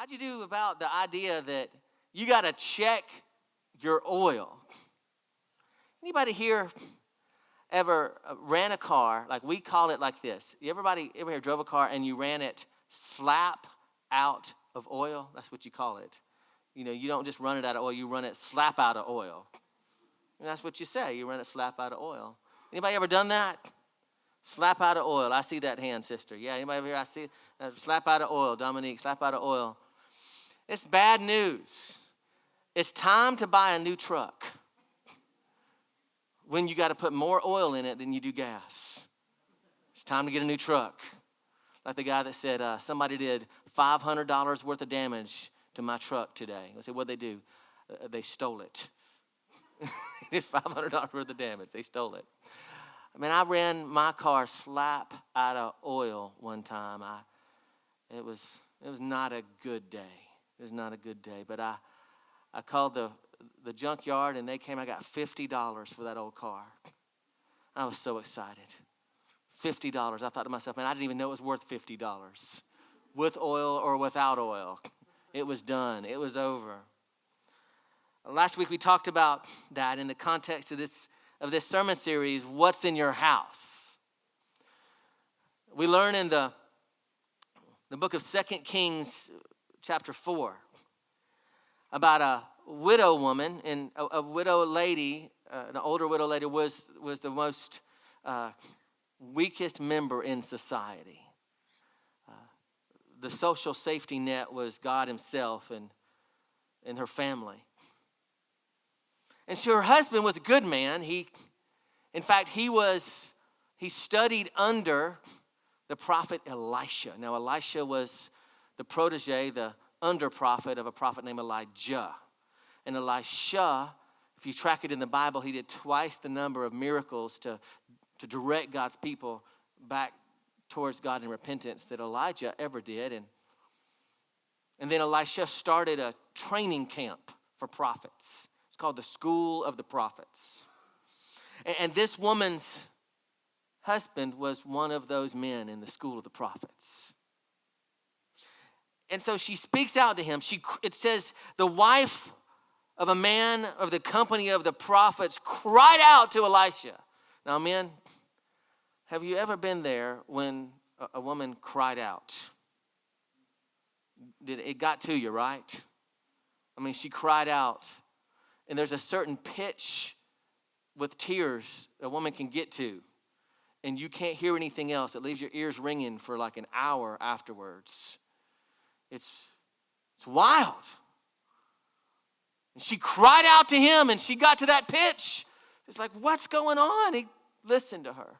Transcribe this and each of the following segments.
How'd you do about the idea that you got to check your oil? Anybody here ever ran a car, like we call it like this? Everybody ever here drove a car and you ran it slap out of oil? That's what you call it. You know, you don't just run it out of oil, you run it slap out of oil. And that's what you say, you run it slap out of oil. Anybody ever done that? Slap out of oil. I see that hand, sister. Yeah, anybody over here? I see slap out of oil. Dominique, slap out of oil. It's bad news. It's time to buy a new truck when you got to put more oil in it than you do gas. It's time to get a new truck. Like the guy that said, somebody did $500 worth of damage to my truck today. I said, what'd they do? They stole it. They did $500 worth of damage. They stole it. I mean, I ran my car slap out of oil one time. It was not a good day. It was not a good day. But I called the junkyard, and they came. I got $50 for that old car. I was so excited. $50. I thought to myself, man, I didn't even know it was worth $50. With oil or without oil. It was done. It was over. Last week we talked about that in the context of this sermon series, What's in Your House? We learn in the book of 2 Kings chapter 4 about a widow woman, and a widow lady, an older widow lady was the most weakest member in society. The social safety net was God himself and her family. And so her husband was a good man. He studied under the prophet Elisha. Now, Elisha was the protege, the under prophet of a prophet named Elijah. And Elisha, if you track it in the Bible, he did twice the number of miracles to direct God's people back towards God in repentance that Elijah ever did. And then Elisha started a training camp for prophets. It's called the School of the Prophets. And this woman's husband was one of those men in the School of the Prophets. And so she speaks out to him. It says, the wife of a man of the company of the prophets cried out to Elisha. Now, men, have you ever been there when a woman cried out? It got to you, right? I mean, she cried out. And there's a certain pitch with tears a woman can get to. And you can't hear anything else. It leaves your ears ringing for like an hour afterwards. It's wild. And she cried out to him, and she got to that pitch. It's like, what's going on? He listened to her.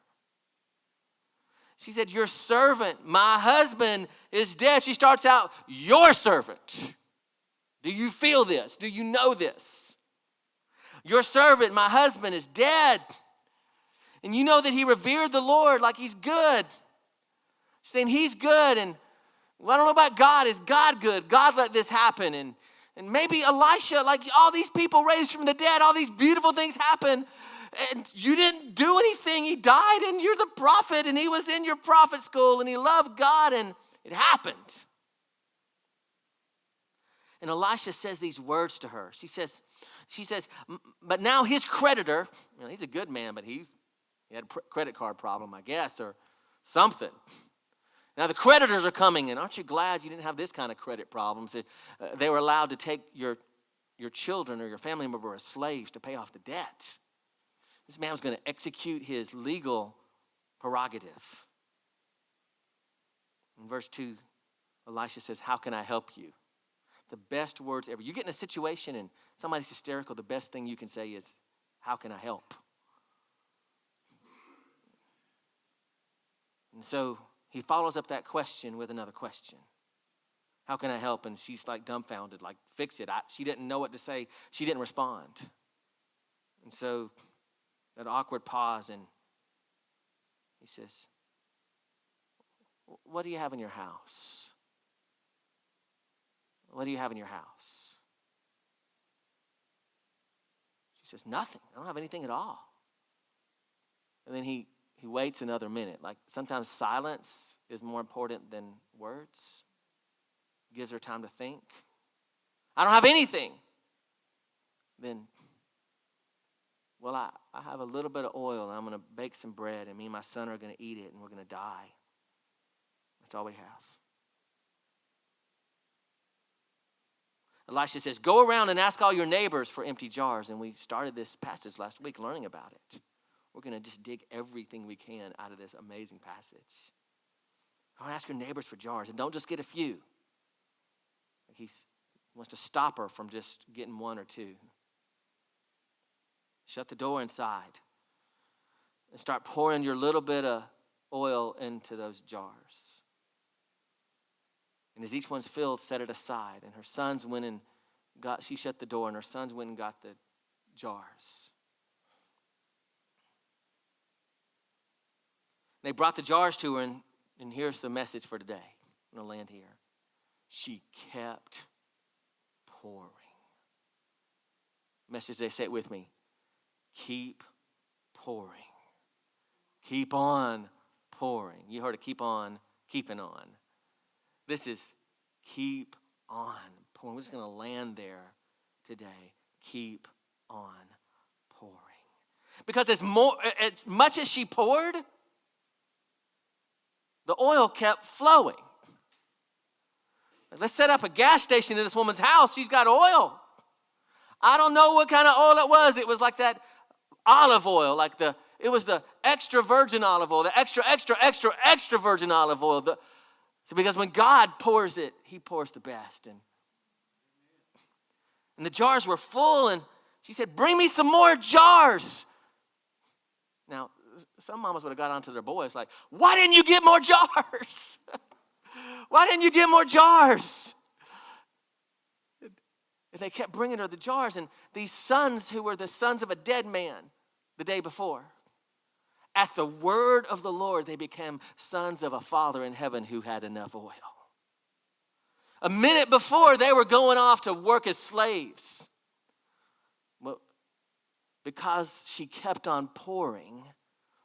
She said, your servant, my husband, is dead. She starts out, your servant. Do you feel this? Do you know this? Your servant, my husband, is dead. And you know that he revered the Lord like he's good. She's saying he's good. And well, I don't know about God. Is God good? God let this happen. And maybe Elisha, like all these people raised from the dead, all these beautiful things happen. And you didn't do anything. He died, and you're the prophet, and he was in your prophet school, and he loved God, and it happened. And Elisha says these words to her. She says, but now his creditor, he's a good man, but he had a credit card problem, I guess, or something. Now the creditors are coming, and aren't you glad you didn't have this kind of credit problems? They were allowed to take your children or your family member as slaves to pay off the debt. This man was going to execute his legal prerogative. In verse 2, Elisha says, how can I help you? The best words ever. You get in a situation and somebody's hysterical, the best thing you can say is, how can I help? And so he follows up that question with another question. How can I help? And she's like dumbfounded, like, fix it. She didn't know what to say. She didn't respond. And so an awkward pause, and he says, what do you have in your house? What do you have in your house? She says, nothing. I don't have anything at all. And then he waits another minute. Like sometimes silence is more important than words. gives her time to think. I don't have anything. Then, well, I have a little bit of oil, and I'm going to bake some bread, and me and my son are going to eat it, and we're going to die. That's all we have. Elisha says, go around and ask all your neighbors for empty jars. And we started this passage last week learning about it. We're going to just dig everything we can out of this amazing passage. Go ask your neighbors for jars, and don't just get a few. He wants to stop her from just getting one or two. Shut the door inside and start pouring your little bit of oil into those jars. And as each one's filled, set it aside. And her sons went and she shut the door, and her sons went and got the jars. They brought the jars to her, and here's the message for today. I'm going to land here. She kept pouring. Message, they say it with me. Keep pouring. Keep on pouring. You heard it, keep on keeping on. This is keep on pouring. We're just going to land there today. Keep on pouring. Because as much as she poured, the oil kept flowing. Let's set up a gas station in this woman's house. She's got oil. I don't know what kind of oil it was. It was like that olive oil, it was the extra virgin olive oil, the extra virgin olive oil. So because when God pours it, he pours the best. And the jars were full, and she said, bring me some more jars. Now, some mamas would have got onto their boys like, why didn't you get more jars? Why didn't you get more jars? And they kept bringing her the jars. And these sons who were the sons of a dead man the day before, at the word of the Lord, they became sons of a Father in heaven who had enough oil. A minute before, they were going off to work as slaves. Well, because she kept on pouring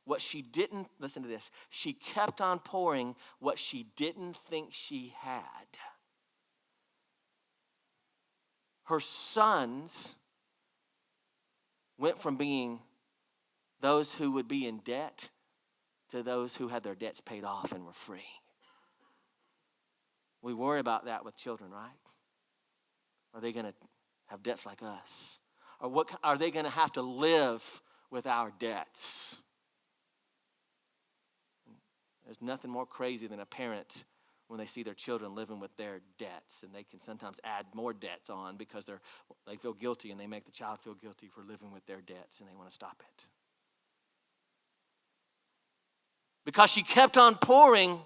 what she didn't, listen to this, she kept on pouring what she didn't think she had. Her sons went from being those who would be in debt to those who had their debts paid off and were free. We worry about that with children, right? Are they going to have debts like us? Or what are they going to have to live with our debts? There's nothing more crazy than a parent when they see their children living with their debts, and they can sometimes add more debts on because they feel guilty, and they make the child feel guilty for living with their debts, and they want to stop it. Because she kept on pouring,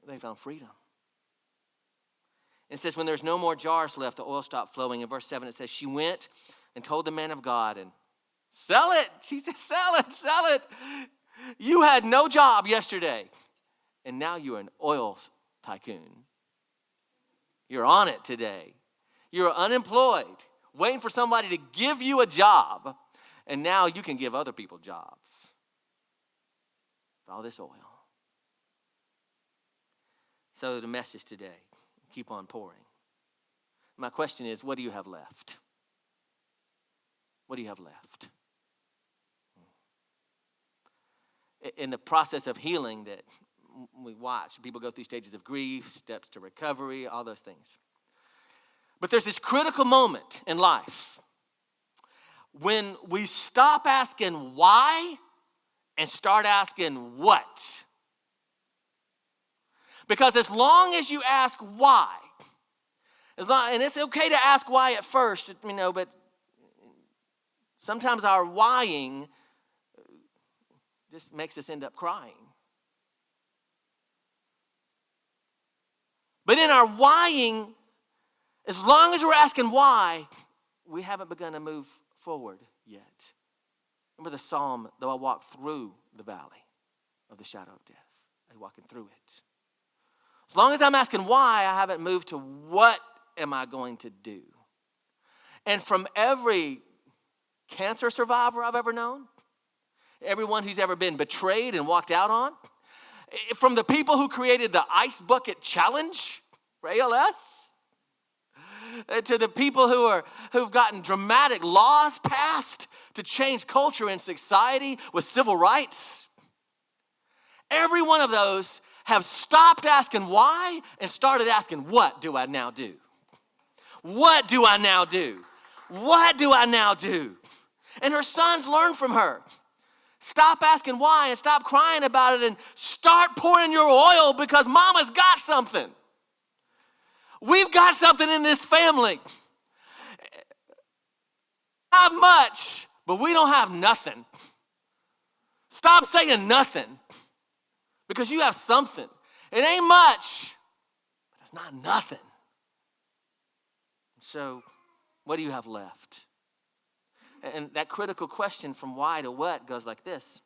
they found freedom. It says when there's no more jars left, the oil stopped flowing. In verse 7 it says, she went and told the man of God, and sell it. She said, sell it. You had no job yesterday, and now you're an oil tycoon. You're on it today. You're unemployed, waiting for somebody to give you a job, and now you can give other people jobs. All this oil. So the message today, keep on pouring. My question is, what do you have left? What do you have left? In the process of healing that we watch, people go through stages of grief, steps to recovery, all those things. But there's this critical moment in life when we stop asking why and start asking what. Because as long as you ask why, and it's okay to ask why at first, but sometimes our whying just makes us end up crying. But in our whying, as long as we're asking why, we haven't begun to move forward yet. Remember the psalm, though I walk through the valley of the shadow of death, I'm walking through it. As long as I'm asking why, I haven't moved to what am I going to do. And from every cancer survivor I've ever known, everyone who's ever been betrayed and walked out on, from the people who created the ice bucket challenge, for ALS. To the people who've gotten dramatic laws passed to change culture and society with civil rights. Every one of those have stopped asking why and started asking, what do I now do? What do I now do? What do I now do? And her sons learned from her. Stop asking why and stop crying about it and start pouring your oil because mama's got something. We've got something in this family. Not much, but we don't have nothing. Stop saying nothing because you have something. It ain't much, but it's not nothing. So, what do you have left? And that critical question from why to what goes like this.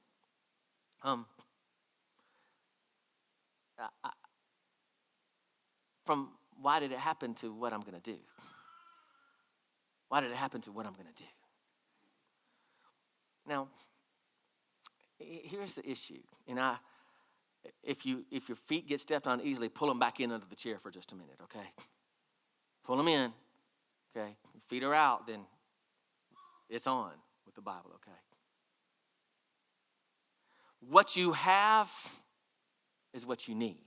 From why did it happen to what I'm going to do? Why did it happen to what I'm going to do? Now, here's the issue. And if your feet get stepped on easily, pull them back in under the chair for just a minute, okay? Pull them in, okay? Your feet are out, then it's on with the Bible, okay? What you have is what you need.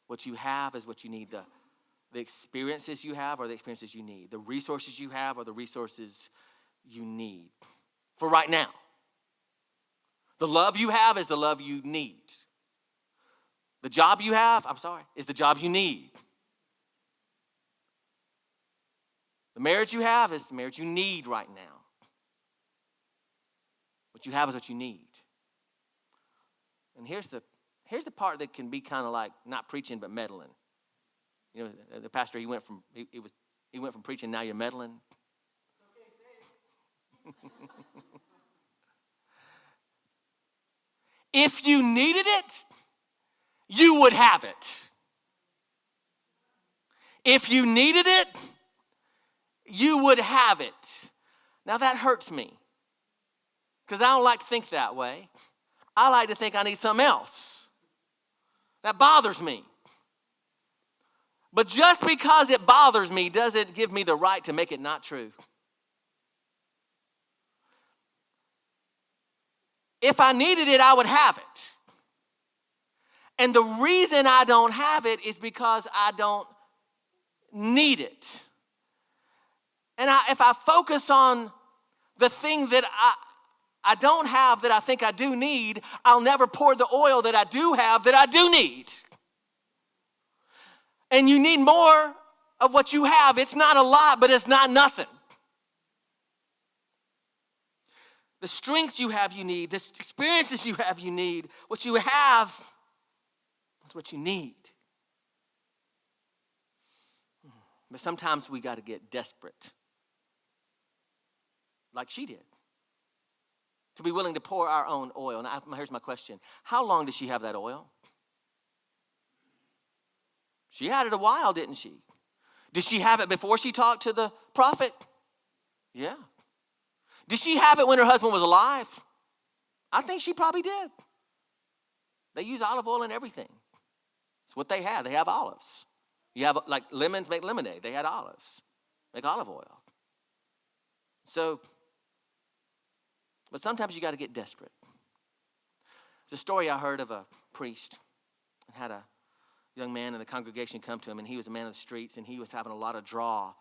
What you have is what you need. The experiences you have are the experiences you need. The resources you have are the resources you need for right now. The love you have is the love you need. The job you have, is the job you need. The marriage you have is the marriage you need right now. What you have is what you need. And here's the part that can be kind of like not preaching but meddling. You know, the pastor, he went from preaching, now you're meddling. If you needed it, you would have it. If you needed it, you would have it. Now that hurts me because I don't like to think that way. I like to think I need something else. That bothers me. But just because it bothers me doesn't give me the right to make it not true. If I needed it, I would have it. And the reason I don't have it is because I don't need it. And if I focus on the thing that I don't have that I think I do need, I'll never pour the oil that I do have that I do need. And you need more of what you have. It's not a lot, but it's not nothing. The strengths you have, you need. The experiences you have, you need. What you have is what you need. But sometimes we got to get desperate, like she did, to be willing to pour our own oil. Now, here's my question. How long did she have that oil? She had it a while, didn't she? Did she have it before she talked to the prophet? Yeah. Did she have it when her husband was alive? I think she probably did. They use olive oil in everything. It's what they had. They have olives. You have, like, lemons make lemonade. They had olives. Make olive oil. So, but sometimes you got to get desperate. There's a story I heard of a priest and had a young man in the congregation come to him, and he was a man of the streets, and he was having a lot of draw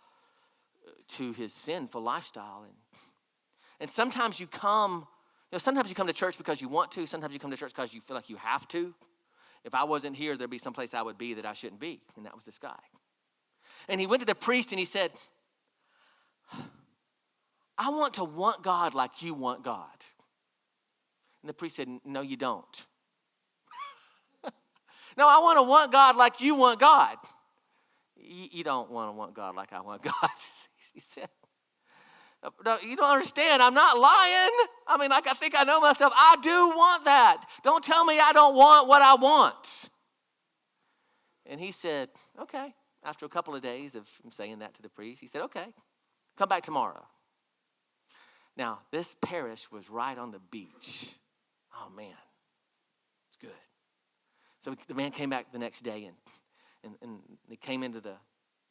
to his sinful lifestyle. And sometimes you come to church because you want to. Sometimes you come to church because you feel like you have to. If I wasn't here, there'd be some place I would be that I shouldn't be. And that was this guy. And he went to the priest and he said, I want to want God like you want God. And the priest said, no, you don't. No, I want to want God like you want God. You don't want to want God like I want God. He said, no, you don't understand. I'm not lying. I mean, like, I think I know myself. I do want that. Don't tell me I don't want what I want. And he said, okay. After a couple of days of him saying that to the priest, he said, okay, come back tomorrow. Now, this parish was right on the beach. Oh, man. It's good. So the man came back the next day, and And he came into the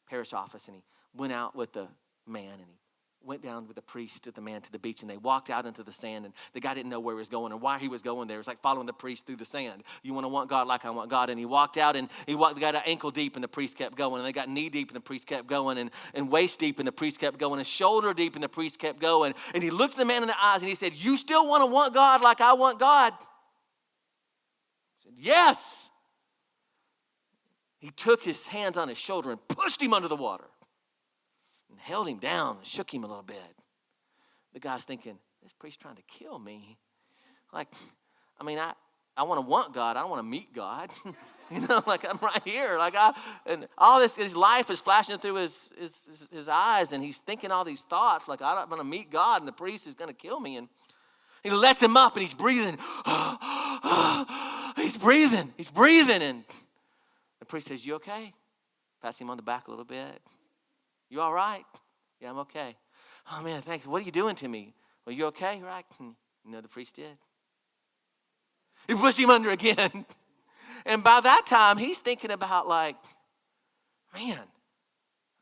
parish office, and he went out with the man, and he went down with the priest to the man to the beach, and they walked out into the sand, and the guy didn't know where he was going or why he was going there. It was like following the priest through the sand. You want to want God like I want God. And he walked out, and they got ankle deep, and the priest kept going, and they got knee deep, and the priest kept going, and waist deep, and the priest kept going, and shoulder deep, and the priest kept going. And he looked the man in the eyes, and he said, you still want to want God like I want God? He said, yes. He took his hands on his shoulder and pushed him under the water and held him down and shook him a little bit. The guy's thinking, this priest's trying to kill me. Like, I mean, I want to want God. I don't want to meet God. Like I'm right here. And all this, his life is flashing through his eyes, and he's thinking all these thoughts, like I'm going to meet God, and the priest is going to kill me. And he lets him up, and he's breathing. He's breathing. And the priest says, you okay? Pats him on the back a little bit. You all right? Yeah, I'm okay. Oh, man, thanks. What are you doing to me? Well, you okay, right? The priest did. He pushed him under again. And by that time, he's thinking about like, man,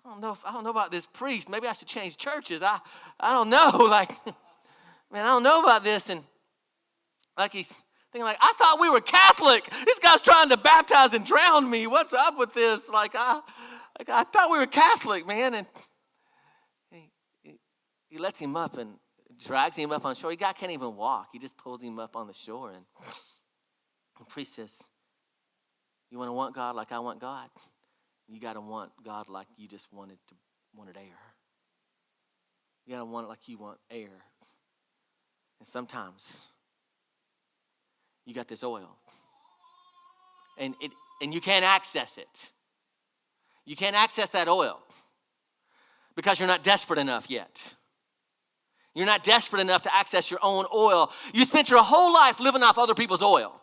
I don't know about this priest. Maybe I should change churches. I don't know. Like, man, I don't know about this. And like he's thinking like, I thought we were Catholic. This guy's trying to baptize and drown me. What's up with this? Like I thought we were Catholic, man. And he lets him up and drags him up on shore. The guy can't even walk. He just pulls him up on the shore. And the priest says, you want to want God like I want God? You got to want God like you just wanted air. You got to want it like you want air. And sometimes you got this oil. And you can't access it. You can't access that oil because you're not desperate enough yet. You're not desperate enough to access your own oil. You spent your whole life living off other people's oil.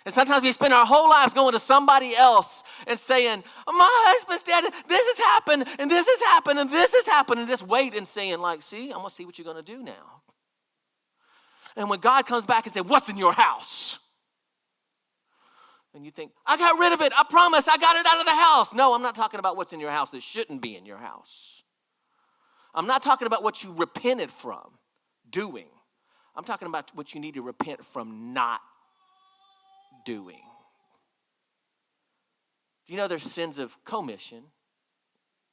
And sometimes we spend our whole lives going to somebody else and saying, my husband's dead, this has happened, and this has happened, and this has happened, and just wait and saying, like, see, I'm going to see what you're going to do now. And when God comes back and says, what's in your house? And you think, I got rid of it. I promise I got it out of the house. No, I'm not talking about what's in your house that shouldn't be in your house. I'm not talking about what you repented from doing. I'm talking about what you need to repent from not doing. Do you know there's sins of commission,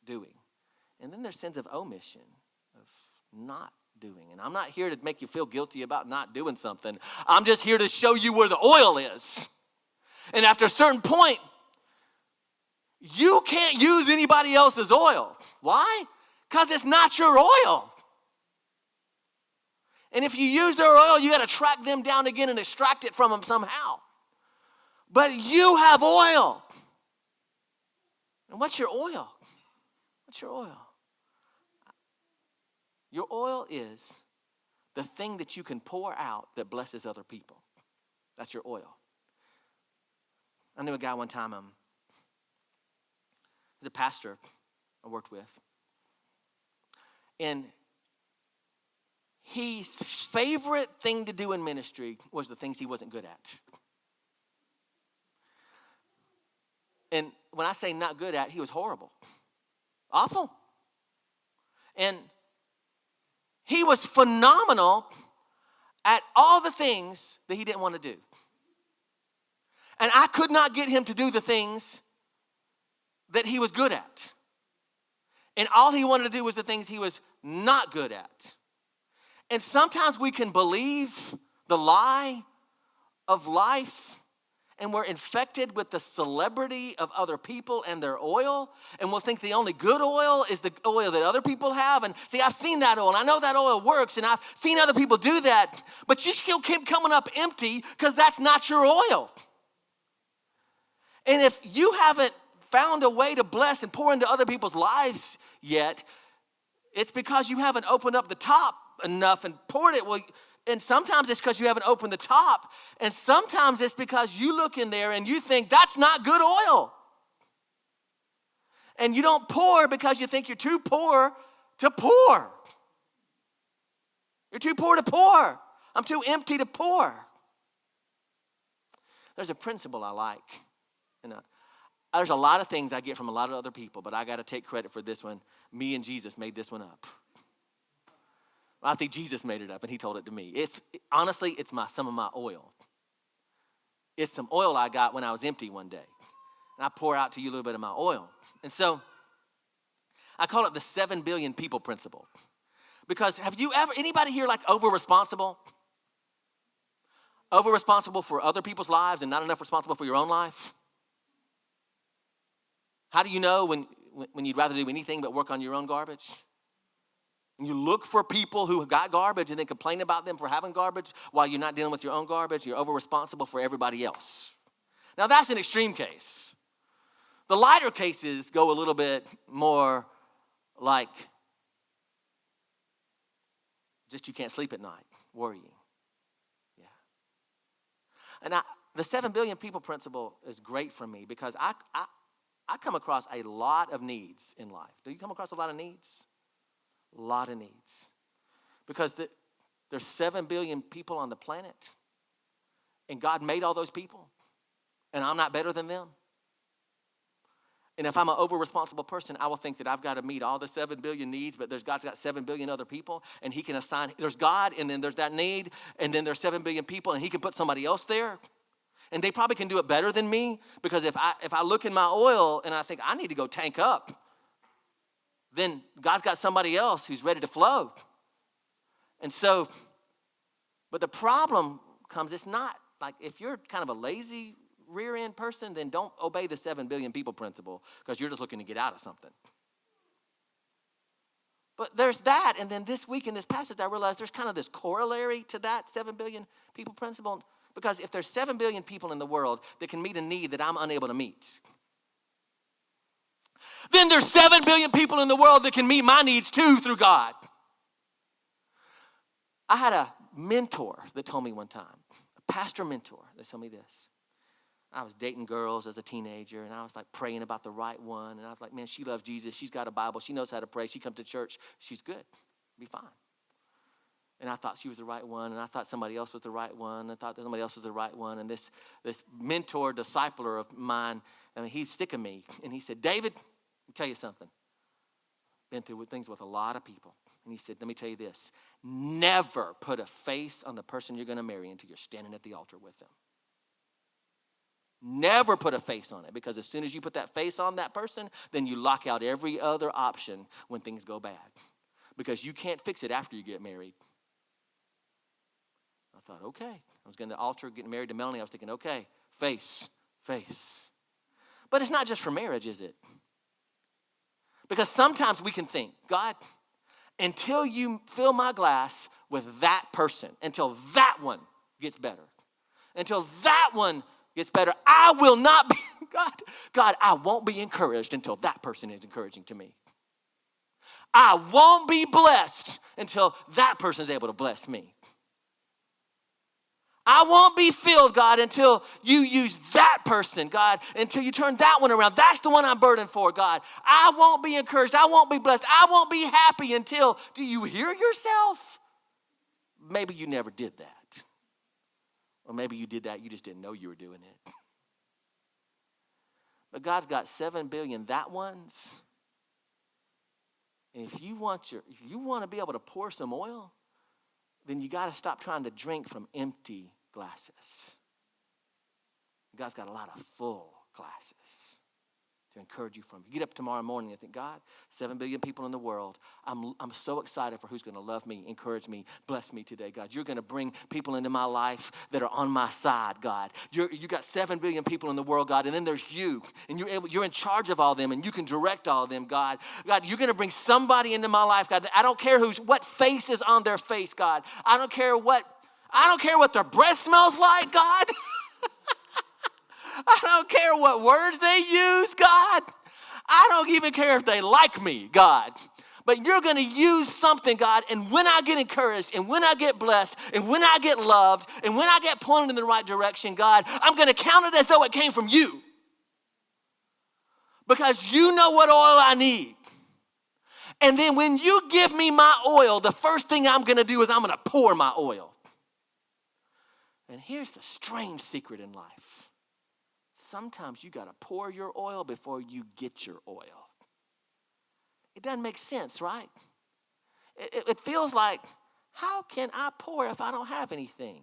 doing, and then there's sins of omission, of not doing. And I'm not here to make you feel guilty about not doing something. I'm just here to show you where the oil is. And after a certain point, you can't use anybody else's oil. Why? Because it's not your oil. And if you use their oil, you got to track them down again and extract it from them somehow. But you have oil. And what's your oil? What's your oil? Your oil is the thing that you can pour out that blesses other people. That's your oil. I knew a guy one time, he's a pastor I worked with. And his favorite thing to do in ministry was the things he wasn't good at. And when I say not good at, he was horrible. Awful. And he was phenomenal at all the things that he didn't want to do. And I could not get him to do the things that he was good at. And all he wanted to do was the things he was not good at. And sometimes we can believe the lie of life, and we're infected with the celebrity of other people and their oil, and we'll think the only good oil is the oil that other people have. And see, I've seen that oil, and I know that oil works, and I've seen other people do that, but you still keep coming up empty because that's not your oil. And if you haven't found a way to bless and pour into other people's lives yet, it's because you haven't opened up the top enough and poured it. Well, and sometimes it's because you haven't opened the top. And sometimes it's because you look in there and you think that's not good oil. And you don't pour because you think you're too poor to pour. You're too poor to pour. I'm too empty to pour. There's a principle I like. And There's a lot of things I get from a lot of other people, but I got to take credit for this one. Me and Jesus made this one up. Well, I think Jesus made it up, and he told it to me. Honestly, it's some of my oil. It's some oil I got when I was empty one day. And I pour out to you a little bit of my oil. And so I call it the 7 billion people principle. Because anybody here like over-responsible? Over-responsible for other people's lives and not enough responsible for your own life? How do you know when you'd rather do anything but work on your own garbage? And you look for people who have got garbage and then complain about them for having garbage while you're not dealing with your own garbage. You're over-responsible for everybody else. Now, that's an extreme case. The lighter cases go a little bit more like just you can't sleep at night, worrying. Yeah. And the 7 billion people principle is great for me because I come across a lot of needs in life. Do you come across a lot of needs? A lot of needs. Because there's 7 billion people on the planet, and God made all those people, and I'm not better than them. And if I'm an over-responsible person, I will think that I've got to meet all the 7 billion needs, but God's got 7 billion other people, and he can assign, there's God, and then there's that need, and then there's 7 billion people, and he can put somebody else there. And they probably can do it better than me, because if I look in my oil and I think I need to go tank up, then God's got somebody else who's ready to flow. And so, but the problem comes, it's not like if you're kind of a lazy rear end person, then don't obey the 7 billion people principle because you're just looking to get out of something. But there's that, and then this week in this passage, I realized there's kind of this corollary to that 7 billion people principle. Because if there's 7 billion people in the world that can meet a need that I'm unable to meet, then there's 7 billion people in the world that can meet my needs too through God. I had a mentor that told me one time, a pastor mentor that told me this. I was dating girls as a teenager, and I was like praying about the right one. And I was like, man, she loves Jesus. She's got a Bible. She knows how to pray. She comes to church. She's good. Be fine. And I thought she was the right one, and I thought somebody else was the right one. I thought somebody else was the right one. And this mentor, discipler of mine, I mean, he's sick of me. And he said, David, let me tell you something. Been through things with a lot of people. And he said, let me tell you this. Never put a face on the person you're going to marry until you're standing at the altar with them. Never put a face on it, because as soon as you put that face on that person, then you lock out every other option when things go bad. Because you can't fix it after you get married. I thought, okay. I was going to the altar, getting married to Melanie. I was thinking, okay, face. But it's not just for marriage, is it? Because sometimes we can think, God, until you fill my glass with that person, until that one gets better, I will not be, God, I won't be encouraged until that person is encouraging to me. I won't be blessed until that person is able to bless me. I won't be filled, God, until you use that person, God, until you turn that one around. That's the one I'm burdened for, God. I won't be encouraged. I won't be blessed. I won't be happy until, do you hear yourself? Maybe you never did that. Or maybe you did that, you just didn't know you were doing it. But God's got 7 billion that ones. And if you want to be able to pour some oil, then you got to stop trying to drink from empty glasses. God's got a lot of full glasses to encourage you from. You get up tomorrow morning and think, God, 7 billion people in the world. I'm so excited for who's going to love me, encourage me, bless me today, God. You're going to bring people into my life that are on my side, God. You got 7 billion people in the world, God, and then there's you, and you're in charge of all them, and you can direct all of them, God. God, you're going to bring somebody into my life, God. I don't care what face is on their face, God. I don't care what their breath smells like, God. I don't care what words they use, God. I don't even care if they like me, God. But you're going to use something, God, and when I get encouraged, and when I get blessed, and when I get loved, and when I get pointed in the right direction, God, I'm going to count it as though it came from you. Because you know what oil I need. And then when you give me my oil, the first thing I'm going to do is I'm going to pour my oil. And here's the strange secret in life. sometimes you got to pour your oil before you get your oil. It doesn't make sense, right? It feels like, how can I pour if I don't have anything?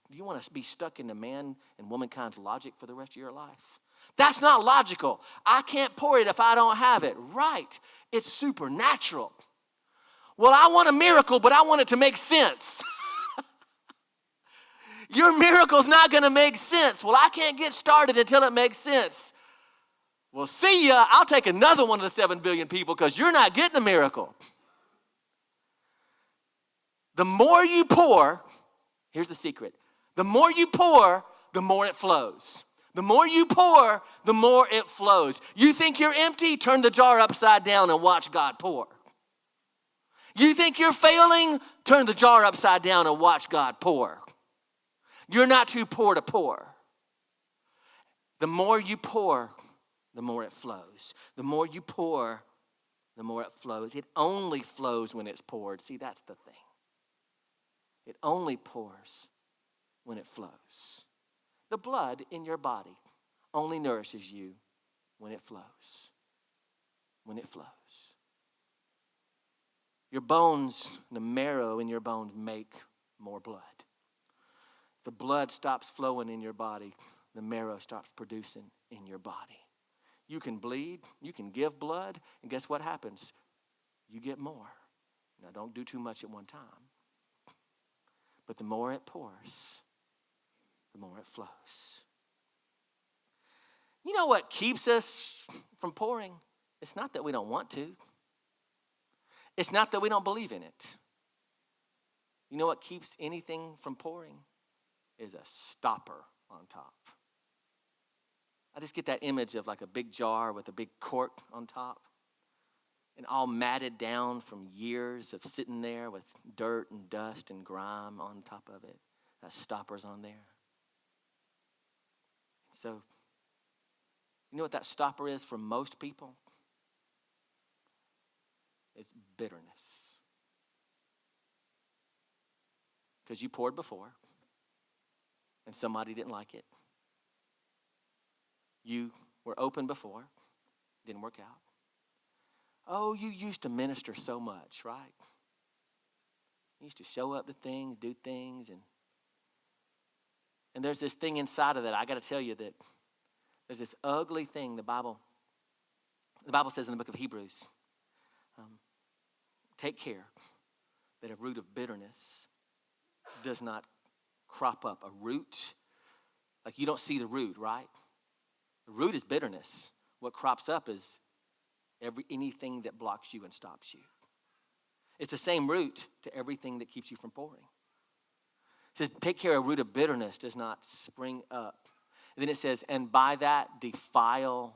Do you want to be stuck in the man and womankind's logic for the rest of your life? That's not logical. I can't pour it if I don't have it. Right. It's supernatural. Well, I want a miracle, but I want it to make sense. Your miracle's not going to make sense. Well, I can't get started until it makes sense. Well, see ya. I'll take another one of the 7 billion people because you're not getting a miracle. The more you pour, here's the secret. The more you pour, the more it flows. The more you pour, the more it flows. You think you're empty? Turn the jar upside down and watch God pour. You think you're failing? Turn the jar upside down and watch God pour. You're not too poor to pour. The more you pour, the more it flows. The more you pour, the more it flows. It only flows when it's poured. See, that's the thing. It only pours when it flows. The blood in your body only nourishes you when it flows. When it flows. Your bones, the marrow in your bones make more blood. The blood stops flowing in your body. The marrow stops producing in your body. You can bleed, you can give blood, and guess what happens? You get more. Now, don't do too much at one time. But the more it pours, the more it flows. You know what keeps us from pouring? It's not that we don't want to. It's not that we don't believe in it. You know what keeps anything from pouring? Is a stopper on top. I just get that image of like a big jar with a big cork on top and all matted down from years of sitting there with dirt and dust and grime on top of it. That stopper's on there. So, you know what that stopper is for most people? It's bitterness. Because you poured before, and somebody didn't like it. You were open before, didn't work out. Oh, you used to minister so much, right? You used to show up to things, do things, and there's this thing inside of that. I got to tell you that there's this ugly thing the Bible says in the book of Hebrews, take care that a root of bitterness does not crop up. A root, like you don't see the root, right? The root is bitterness. What crops up is anything that blocks you and stops you. It's the same root to everything that keeps you from pouring. It says, take care, a root of bitterness does not spring up. And then it says, and by that defile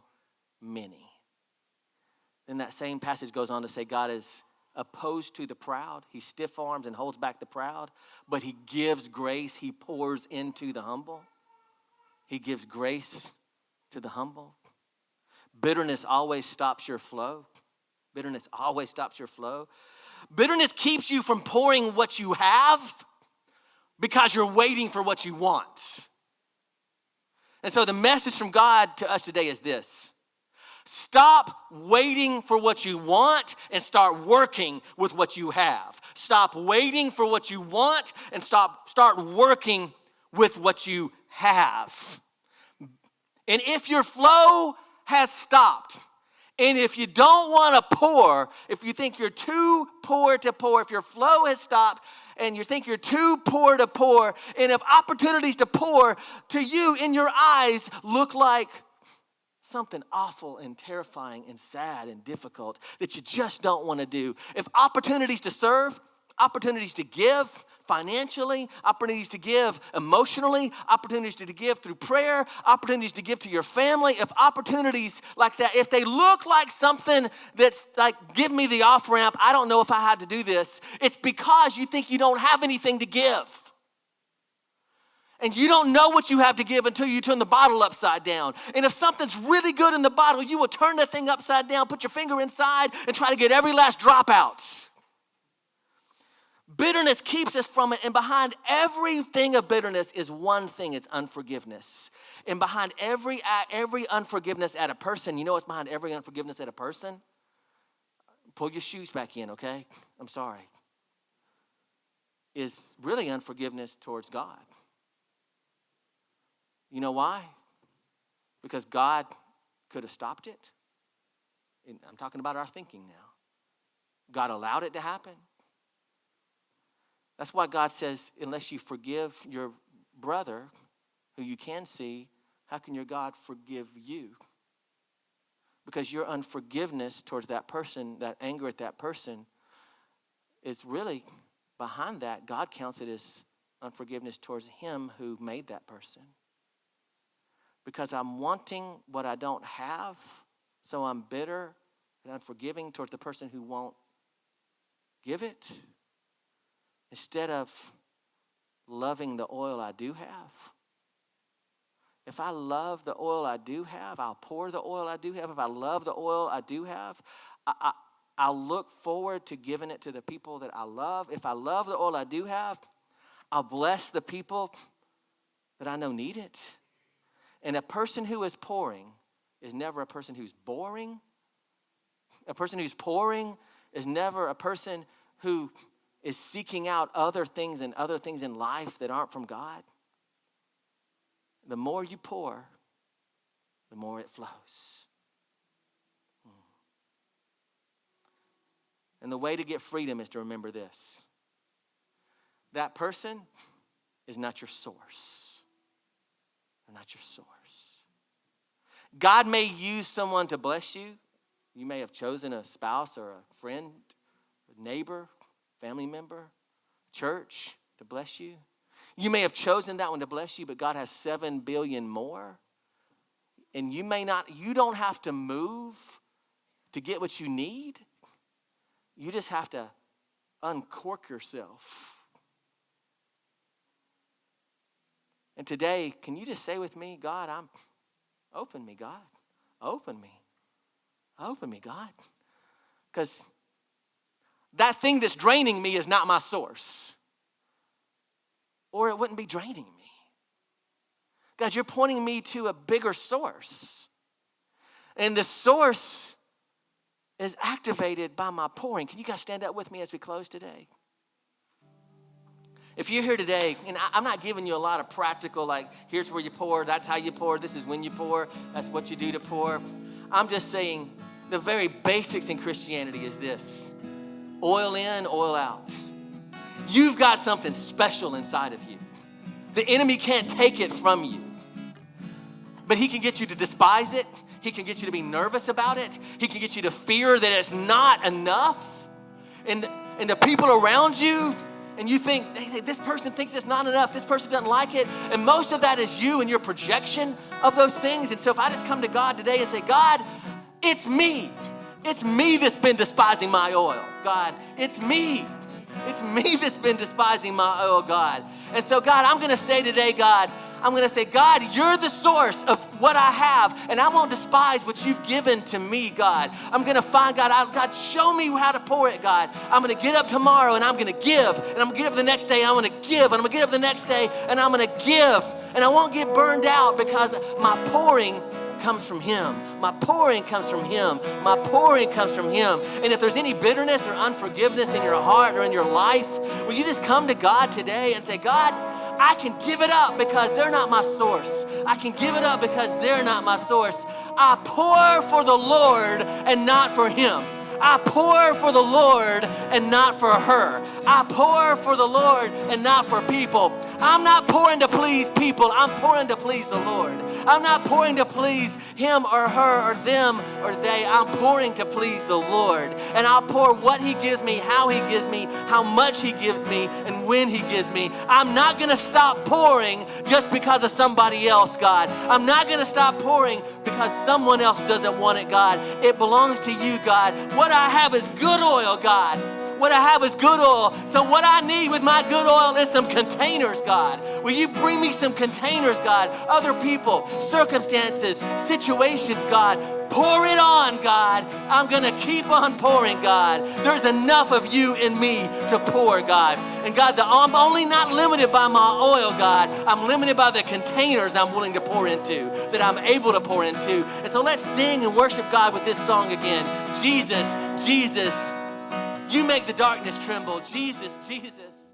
many. Then that same passage goes on to say, God is opposed to the proud. He stiff arms and holds back the proud, but he gives grace. He pours into the humble. He gives grace to the humble. Bitterness always stops your flow. Bitterness always stops your flow. Bitterness keeps you from pouring what you have because you're waiting for what you want. And so the message from God to us today is this. Stop waiting for what you want and start working with what you have. Stop waiting for what you want and start working with what you have. And if your flow has stopped, and if you don't want to pour, if you think you're too poor to pour, if your flow has stopped and you think you're too poor to pour, and if opportunities to pour to you in your eyes look like something awful and terrifying and sad and difficult that you just don't want to do, if opportunities to serve, opportunities to give financially, opportunities to give emotionally, opportunities to give through prayer, opportunities to give to your family, if opportunities like that, if they look like something that's like, give me the off-ramp, I don't know if I had to do this, it's because you think you don't have anything to give. And you don't know what you have to give until you turn the bottle upside down. And if something's really good in the bottle, you will turn that thing upside down, put your finger inside, and try to get every last drop out. bitterness keeps us from it. And behind everything of bitterness is one thing. It's unforgiveness. And behind every unforgiveness at a person, you know what's behind every unforgiveness at a person? Pull your shoes back in, okay? I'm sorry. Is really unforgiveness towards God. You know why? Because God could have stopped it. And I'm talking about our thinking now. God allowed it to happen. That's why God says, unless you forgive your brother, who you can see, how can your God forgive you? Because your unforgiveness towards that person, that anger at that person, is really behind that. God counts it as unforgiveness towards him who made that person. Because I'm wanting what I don't have, so I'm bitter and unforgiving towards the person who won't give it, instead of loving the oil I do have. If I love the oil I do have, I'll pour the oil I do have. If I love the oil I do have, I'll look forward to giving it to the people that I love. If I love the oil I do have, I'll bless the people that I know need it. And a person who is pouring is never a person who's boring. A person who's pouring is never a person who is seeking out other things in life that aren't from God. The more you pour, the more it flows. And the way to get freedom is to remember this. That person is not your source. They're not your source. God may use someone to bless you. You may have chosen a spouse or a friend, a neighbor, family member, church to bless you. You may have chosen that one to bless you, but God has 7 billion more. And you don't have to move to get what you need. You just have to uncork yourself. And today, can you just say with me, God, open me, God. Open me. Open me, God. Because that thing that's draining me is not my source. Or it wouldn't be draining me. God, you're pointing me to a bigger source. And the source is activated by my pouring. Can you guys stand up with me as we close today? If you're here today, and I'm not giving you a lot of practical, like, here's where you pour, that's how you pour, this is when you pour, that's what you do to pour. I'm just saying the very basics in Christianity is this. Oil in, oil out. You've got something special inside of you. The enemy can't take it from you. But he can get you to despise it. He can get you to be nervous about it. He can get you to fear that it's not enough. And the people around you, and you think, hey, this person thinks it's not enough. This person doesn't like it. And most of that is you and your projection of those things. And so if I just come to God today and say, God, it's me. It's me that's been despising my oil, God. It's me. It's me that's been despising my oil, God. And so, God, I'm going to say today, God, God, you're the source of what I have, and I won't despise what you've given to me, God. I'm going to find, God, show me how to pour it, God. I'm going to get up tomorrow, and I'm going to give, and I'm going to get up the next day, I'm going to give, and I'm going to get up the next day, and I'm going to give, and I won't get burned out because my pouring comes from him. My pouring comes from him. My pouring comes from him. And if there's any bitterness or unforgiveness in your heart or in your life, will you just come to God today and say, God, I can give it up because they're not my source. I can give it up because they're not my source. I pour for the Lord and not for him. I pour for the Lord and not for her. I pour for the Lord and not for people. I'm not pouring to please people. I'm pouring to please the Lord. I'm not pouring to please him or her or them or they. I'm pouring to please the Lord. And I'll pour what he gives me, how he gives me, how much he gives me, and when he gives me. I'm not going to stop pouring just because of somebody else, God. I'm not going to stop pouring because someone else doesn't want it, God. It belongs to you, God. What I have is good oil, God. What I have is good oil. So what I need with my good oil is some containers, God. Will you bring me some containers, God? Other people, circumstances, situations, God. Pour it on, God. I'm going to keep on pouring, God. There's enough of you in me to pour, God. And God, I'm only not limited by my oil, God. I'm limited by the containers I'm willing to pour into, that I'm able to pour into. And so let's sing and worship God with this song again. Jesus, Jesus, you make the darkness tremble. Jesus, Jesus.